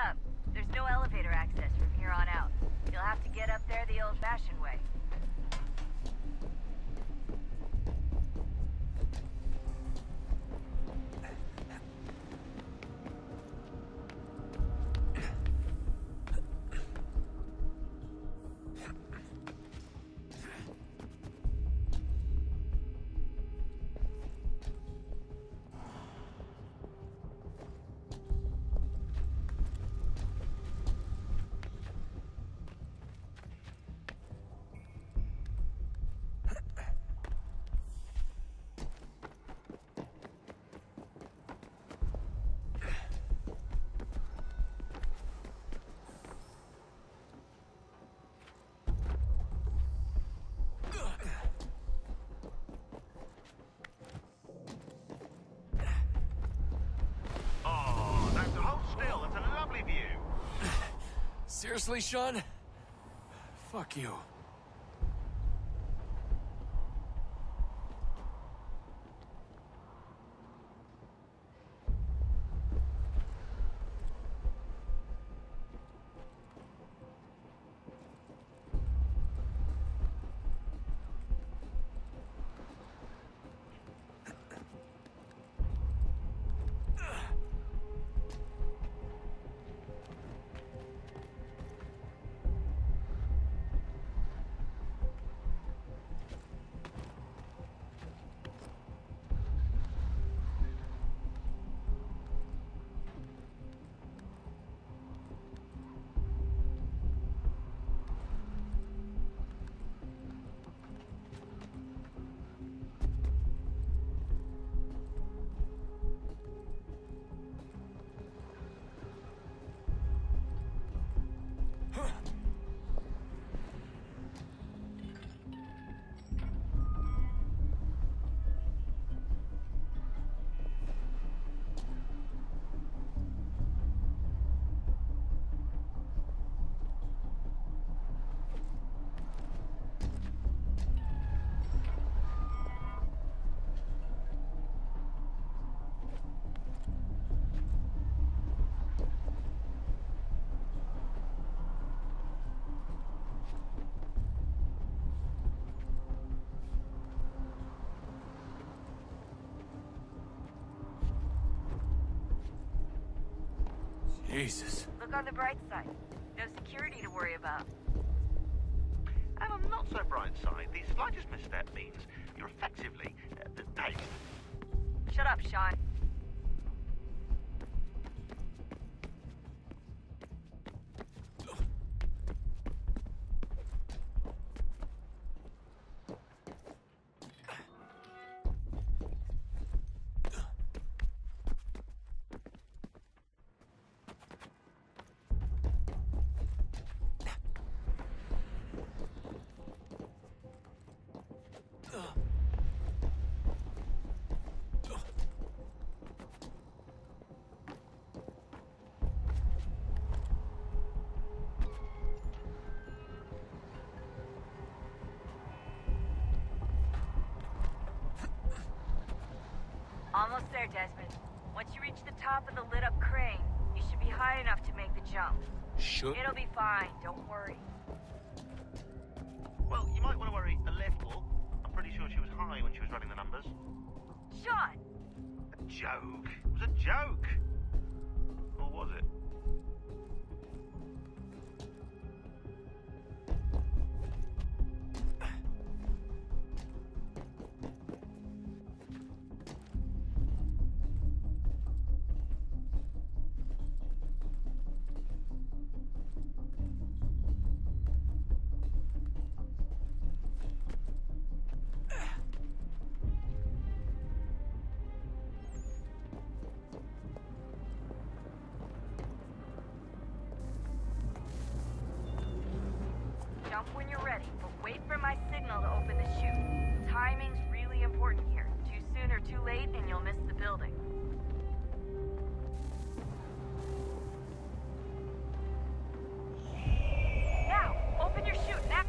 up. There's no elevator access from here on out. You'll have to get up there the old-fashioned way. Seriously, Sean? Fuck you. Jesus. Look on the bright side. No security to worry about. And on the not so bright side, the slightest misstep means you're effectively dead. Shut up, Sean. Almost there, Desmond. Once you reach the top of the lit-up crane, you should be high enough to make the jump. Sure. It'll be fine, don't worry. Well, you might want to worry a little. I'm pretty sure she was high when she was running the numbers. Sean! A joke. It was a joke. Or was it? Jump when you're ready, but wait for my signal to open the chute. Timing's really important here. Too soon or too late, and you'll miss the building. Now, open your chute, now!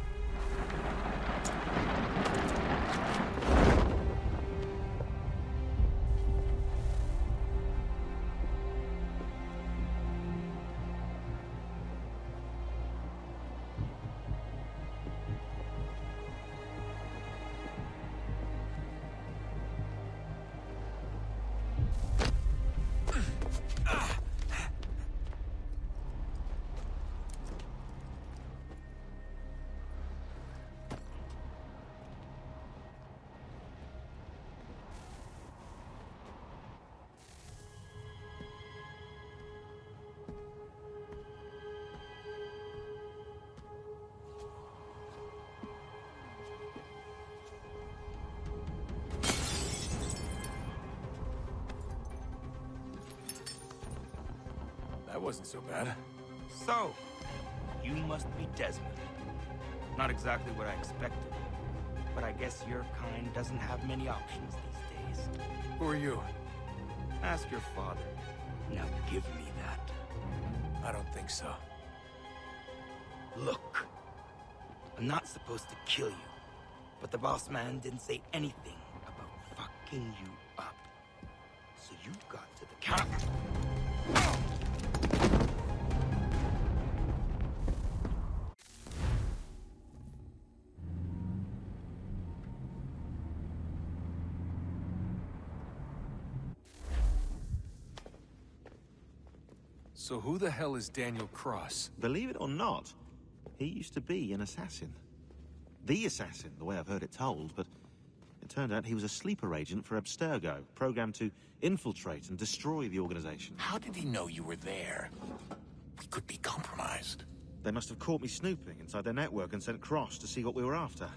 That wasn't so bad. So, you must be Desmond. Not exactly what I expected, but I guess your kind doesn't have many options these days. Who are you? Ask your father. Now give me that. I don't think so. Look, I'm not supposed to kill you, but the boss man didn't say anything about fucking you up. So you got to the counter. So who the hell is Daniel Cross? Believe it or not, he used to be an assassin. The assassin, the way I've heard it told, but it turned out he was a sleeper agent for Abstergo, programmed to infiltrate and destroy the organization. How did he know you were there? We could be compromised. They must have caught me snooping inside their network and sent Cross to see what we were after.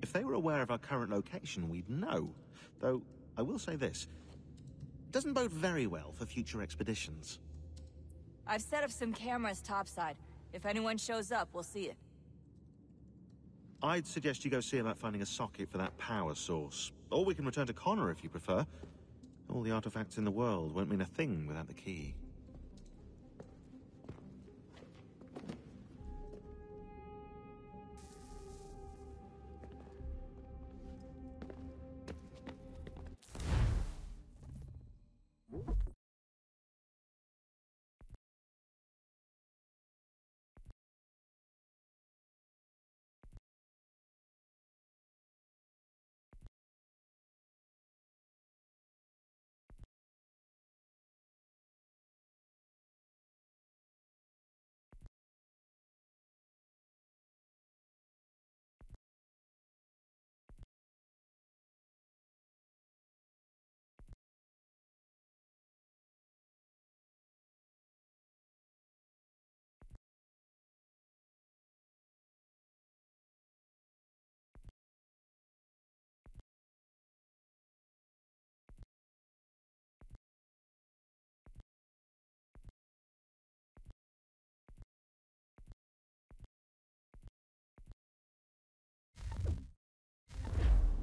If they were aware of our current location, we'd know. Though, I will say this. It doesn't bode very well for future expeditions. I've set up some cameras topside. If anyone shows up, we'll see it. I'd suggest you go see about finding a socket for that power source. Or we can return to Connor if you prefer. All the artifacts in the world won't mean a thing without the key.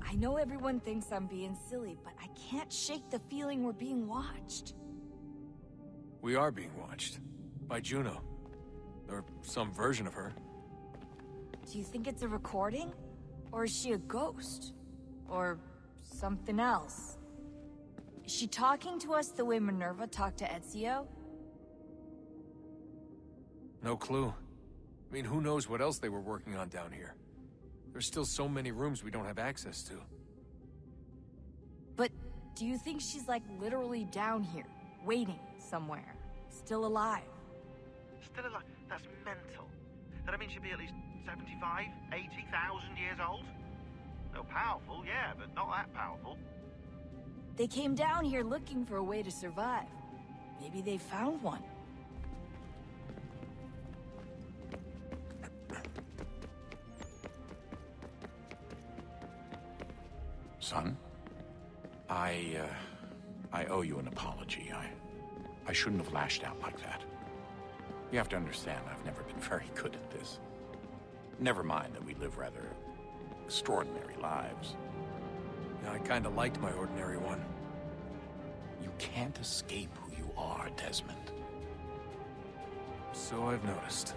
I know everyone thinks I'm being silly, but I can't shake the feeling we're being watched. We are being watched. By Juno. Or some version of her. Do you think it's a recording? Or is she a ghost? Or something else? Is she talking to us the way Minerva talked to Ezio? No clue. I mean, who knows what else they were working on down here? There's still so many rooms we don't have access to. But do you think she's like literally down here, waiting somewhere, still alive? Still alive? That's mental. That means she'd be at least 75, 80,000 years old? No, powerful, yeah, but not that powerful. They came down here looking for a way to survive. Maybe they found one. Son, I owe you an apology. I shouldn't have lashed out like that. You have to understand, I've never been very good at this. Never mind that we live rather extraordinary lives. Yeah, I kinda liked my ordinary one. You can't escape who you are, Desmond. So I've noticed.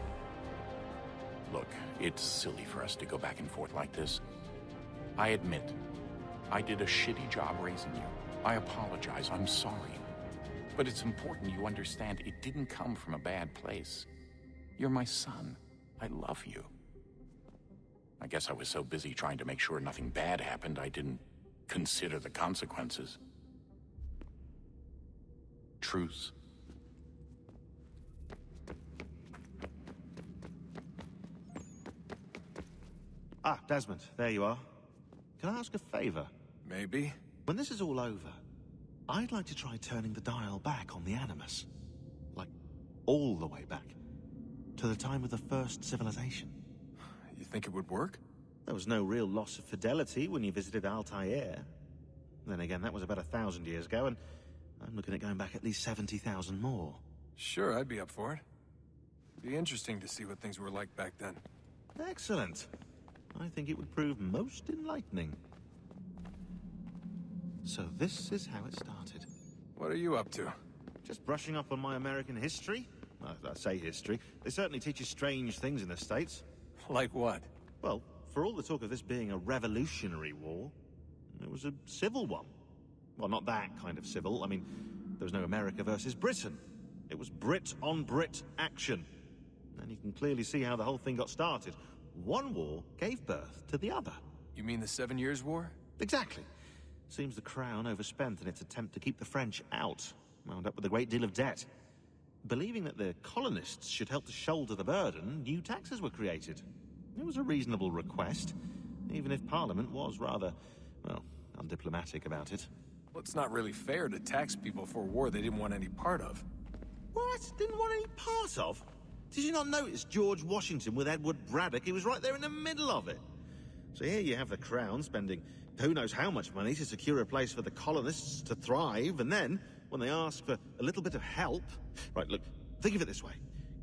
Look, it's silly for us to go back and forth like this. I admit, I did a shitty job raising you. I apologize, I'm sorry. But it's important you understand it didn't come from a bad place. You're my son. I love you. I guess I was so busy trying to make sure nothing bad happened, I didn't consider the consequences. Truce. Ah, Desmond, there you are. Can I ask a favor? Maybe? When this is all over, I'd like to try turning the dial back on the Animus. Like, all the way back. To the time of the first civilization. You think it would work? There was no real loss of fidelity when you visited Altair. Then again, that was about 1,000 years ago, and I'm looking at going back at least 70,000 more. Sure, I'd be up for it. Be interesting to see what things were like back then. Excellent. I think it would prove most enlightening. So this is how it started. What are you up to? Just brushing up on my American history. Well, I say history. They certainly teach you strange things in the States. Like what? Well, for all the talk of this being a revolutionary war, it was a civil one. Well, not that kind of civil. I mean, there was no America versus Britain. It was Brit on Brit action. And you can clearly see how the whole thing got started. One war gave birth to the other. You mean the 7 Years' War? Exactly. Seems the Crown overspent in its attempt to keep the French out, wound up with a great deal of debt. Believing that the colonists should help to shoulder the burden, new taxes were created. It was a reasonable request, even if Parliament was rather, well, undiplomatic about it. Well, it's not really fair to tax people for a war they didn't want any part of. What? Didn't want any part of? Did you not notice George Washington with Edward Braddock? He was right there in the middle of it. So here you have the Crown spending who knows how much money to secure a place for the colonists to thrive, and then, when they ask for a little bit of help... Right, look, think of it this way.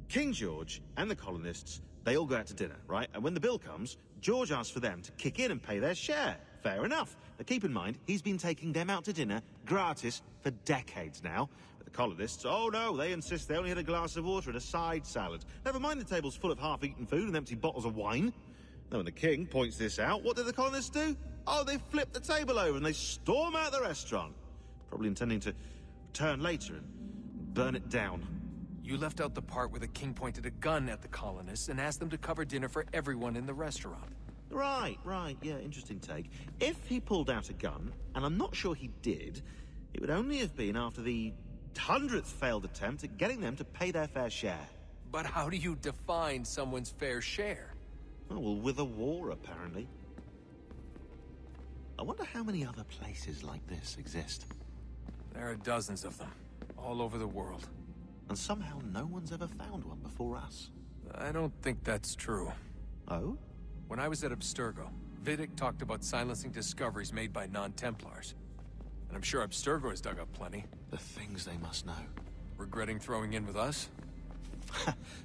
King George and the colonists, they all go out to dinner, right? And when the bill comes, George asks for them to kick in and pay their share. Fair enough. Now keep in mind, he's been taking them out to dinner gratis for decades now. But the colonists, oh no, they insist they only had a glass of water and a side salad. Never mind the table's full of half-eaten food and empty bottles of wine. Now when the king points this out, what do the colonists do? Oh, they flip the table over and they storm out the restaurant. Probably intending to return later and burn it down. You left out the part where the king pointed a gun at the colonists and asked them to cover dinner for everyone in the restaurant. Right, yeah, interesting take. If he pulled out a gun, and I'm not sure he did, it would only have been after the 100th failed attempt at getting them to pay their fair share. But how do you define someone's fair share? Oh, well, with a war, apparently. I wonder how many other places like this exist. There are dozens of them, all over the world. And somehow no one's ever found one before us. I don't think that's true. Oh? When I was at Abstergo, Vidic talked about silencing discoveries made by non-Templars. And I'm sure Abstergo has dug up plenty. The things they must know. Regretting throwing in with us?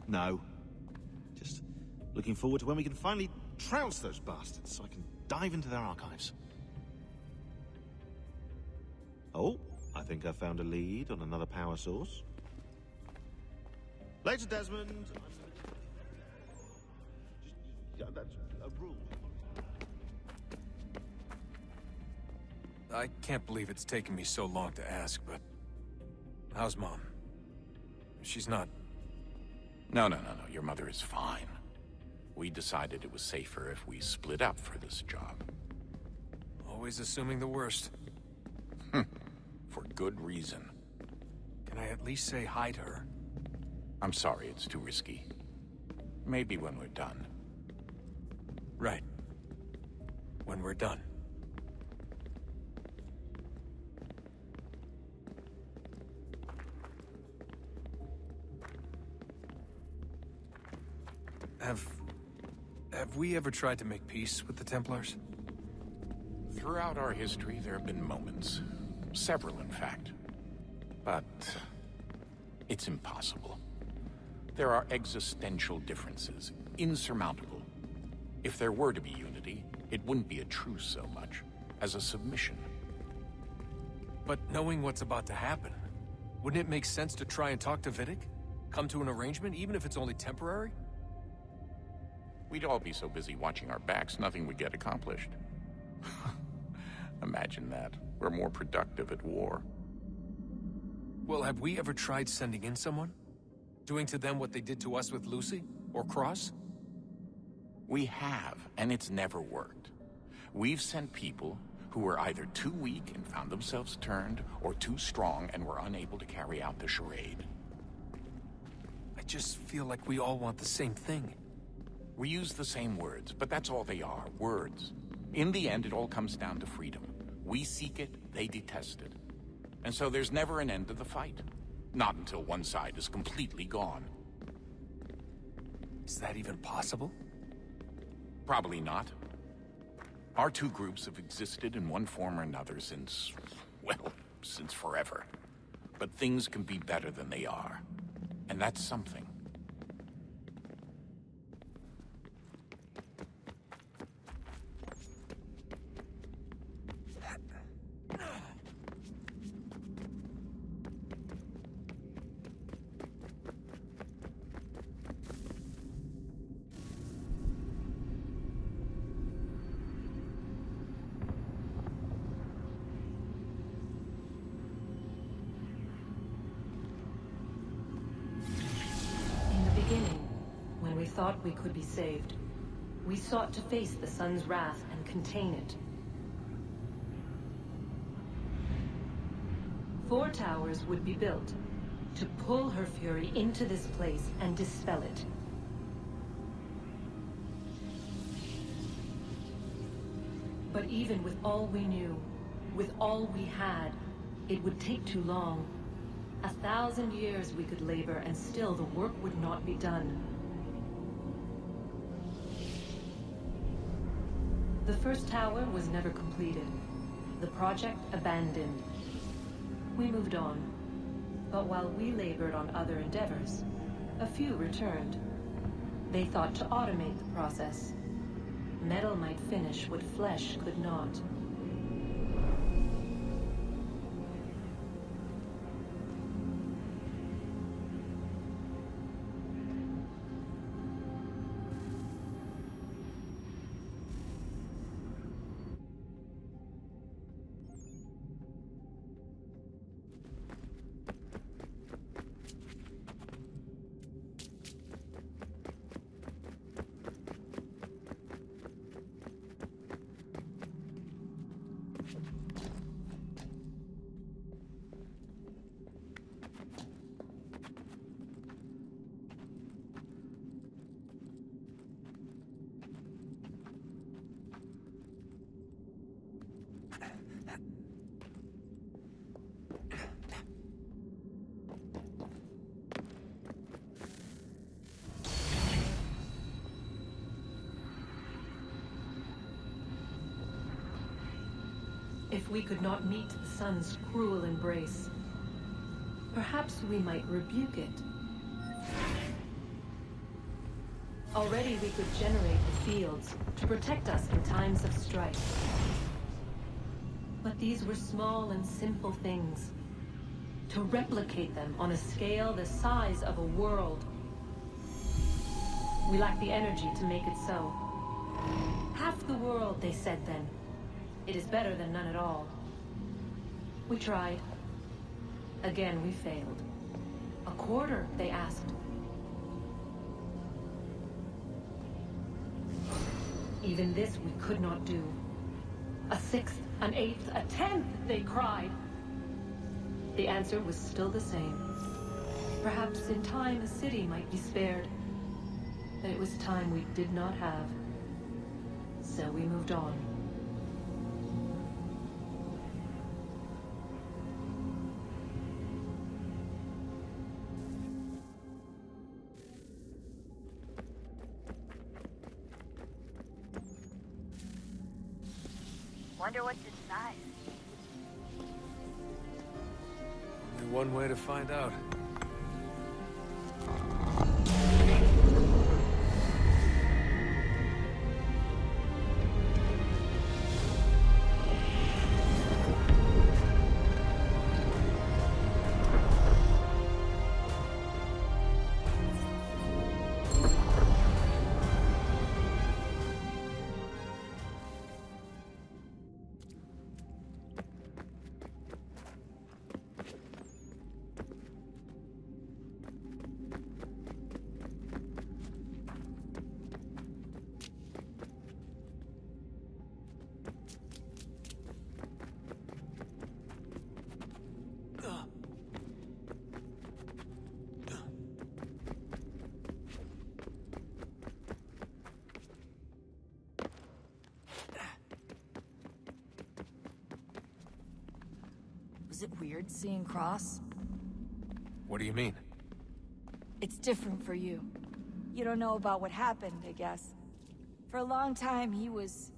No. Just looking forward to when we can finally trounce those bastards so I can dive into their archives. Oh, I think I found a lead on another power source. Later, Desmond. That's a rule. I can't believe it's taken me so long to ask, but... how's Mom? She's not... No. Your mother is fine. We decided it was safer if we split up for this job. Always assuming the worst. For good reason. Can I at least say hi to her? I'm sorry, it's too risky. Maybe when we're done. Right. When we're done. Have we ever tried to make peace with the Templars? Throughout our history, there have been moments. Several, in fact. But it's impossible. There are existential differences, insurmountable. If there were to be unity, it wouldn't be a truce so much as a submission. But knowing what's about to happen, wouldn't it make sense to try and talk to Vidic? Come to an arrangement, even if it's only temporary? We'd all be so busy watching our backs, nothing would get accomplished. Imagine that. We're more productive at war. Well, have we ever tried sending in someone? Doing to them what they did to us with Lucy? Or Cross? We have, and it's never worked. We've sent people who were either too weak and found themselves turned, or too strong and were unable to carry out the charade. I just feel like we all want the same thing. We use the same words, but that's all they are, words. In the end, it all comes down to freedom. We seek it, they detest it. And so there's never an end to the fight. Not until one side is completely gone. Is that even possible? Probably not. Our two groups have existed in one form or another since, well, since forever. But things can be better than they are. that's something. When we thought we could be saved, we sought to face the sun's wrath and contain it. 4 towers would be built to pull her fury into this place and dispel it. But even with all we knew, with all we had, it would take too long. 1,000 years we could labor and still the work would not be done. The first tower was never completed. The project abandoned. We moved on. But while we labored on other endeavors, a few returned. They thought to automate the process. Metal might finish what flesh could not. If we could not meet the sun's cruel embrace, perhaps we might rebuke it. Already we could generate the fields to protect us in times of strife. But these were small and simple things. To replicate them on a scale the size of a world, we lack the energy to make it so. Half the world, they said then. It is better than none at all. We tried. Again, we failed. A quarter, they asked. Even this we could not do. A 6th, an 8th, a 10th, they cried. The answer was still the same. Perhaps in time a city might be spared. But it was time we did not have. So we moved on. Wonder what's inside. Only one way to find out. Was it weird seeing Cross? What do you mean? It's different for you. You don't know about what happened, I guess. For a long time, he was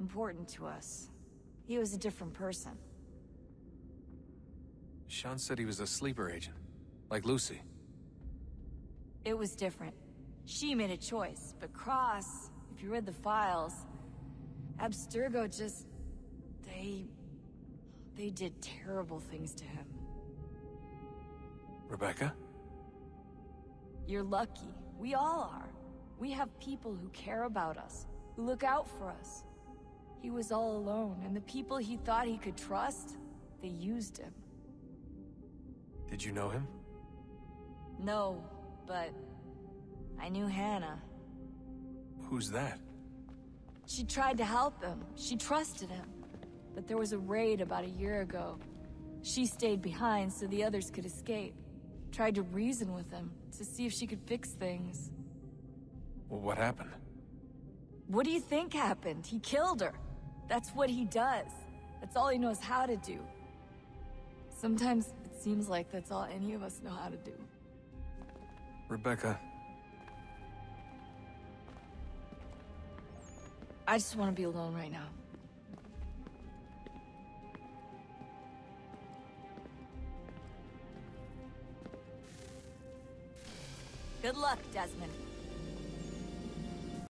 important to us. He was a different person. Sean said he was a sleeper agent, like Lucy. It was different. She made a choice, but Cross, if you read the files, Abstergo just... They did terrible things to him. Rebecca? You're lucky. We all are. We have people who care about us, who look out for us. He was all alone, and the people he thought he could trust, they used him. Did you know him? No, but I knew Hannah. Who's that? She tried to help him. She trusted him. But there was a raid about a year ago. She stayed behind so the others could escape. Tried to reason with him, to see if she could fix things. Well, what happened? What do you think happened? He killed her. That's what he does. That's all he knows how to do. Sometimes it seems like that's all any of us know how to do. Rebecca. I just want to be alone right now. Good luck, Desmond.